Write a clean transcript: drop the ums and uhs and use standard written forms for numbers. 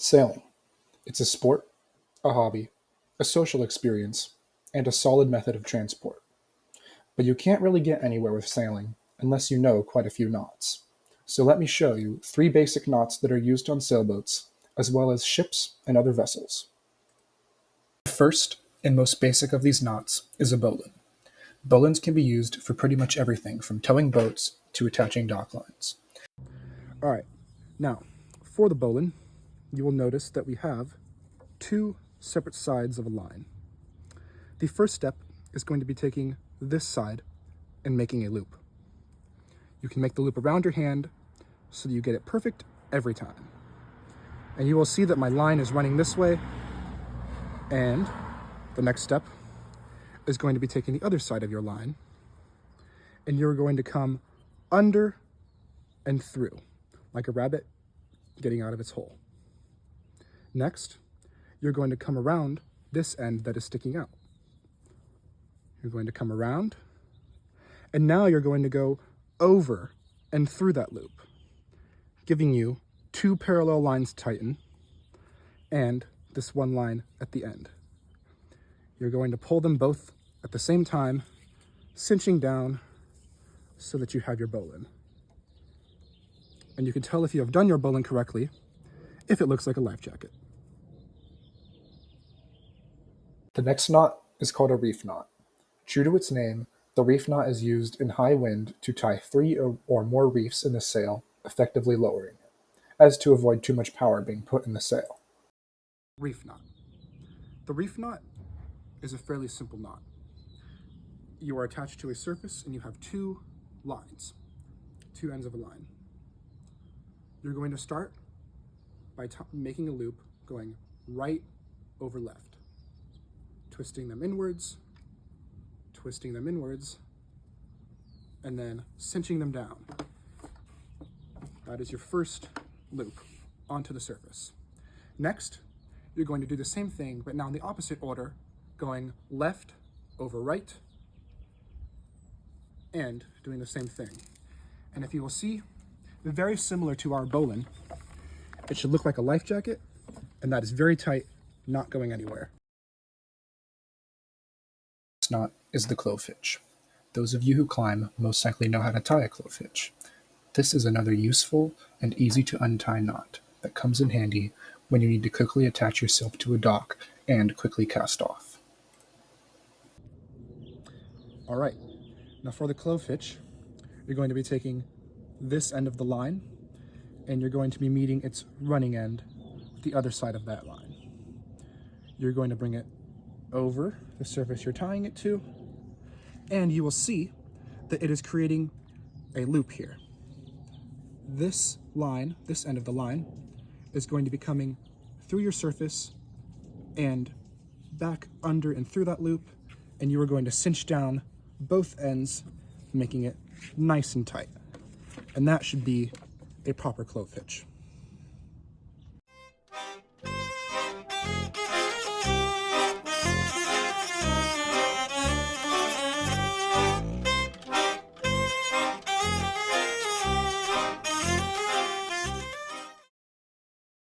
Sailing. It's a sport, a hobby, a social experience, and a solid method of transport. But you can't really get anywhere with sailing unless you know quite a few knots. So let me show you three basic knots that are used on sailboats, as well as ships and other vessels. The first and most basic of these knots is a bowline. Bowlines can be used for pretty much everything from towing boats to attaching dock lines. All right, now for the bowline, you will notice that we have two separate sides of a line. The first step is going to be taking this side and making a loop. You can make the loop around your hand so that you get it perfect every time. And you will see that my line is running this way, and the next step is going to be taking the other side of your line, and you're going to come under and through, like a rabbit getting out of its hole. Next, you're going to come around this end that is sticking out. You're going to come around, and now you're going to go over and through that loop, giving you two parallel lines to tighten and this one line at the end. You're going to pull them both at the same time, cinching down so that you have your bowline. And you can tell if you have done your bowline correctly if it looks like a life jacket. The next knot is called a reef knot. True to its name, the reef knot is used in high wind to tie three or more reefs in the sail, effectively lowering it, as to avoid too much power being put in the sail. Reef knot. The reef knot is a fairly simple knot. You are attached to a surface and you have two lines, two ends of a line. You're going to start by making a loop going right over left, twisting them inwards, and then cinching them down. That is your first loop onto the surface. Next, you're going to do the same thing, but now in the opposite order, going left over right, and doing the same thing. And if you will see, very similar to our bowline, it should look like a life jacket, and that is very tight, not going anywhere. This knot is the clove hitch. Those of you who climb most likely know how to tie a clove hitch. This is another useful and easy to untie knot that comes in handy when you need to quickly attach yourself to a dock and quickly cast off. All right, now for the clove hitch, you're going to be taking this end of the line and you're going to be meeting its running end with the other side of that line. You're going to bring it over the surface you're tying it to, and you will see that it is creating a loop here. This line, this end of the line, is going to be coming through your surface and back under and through that loop, and you are going to cinch down both ends, making it nice and tight. And that should be a proper clove hitch.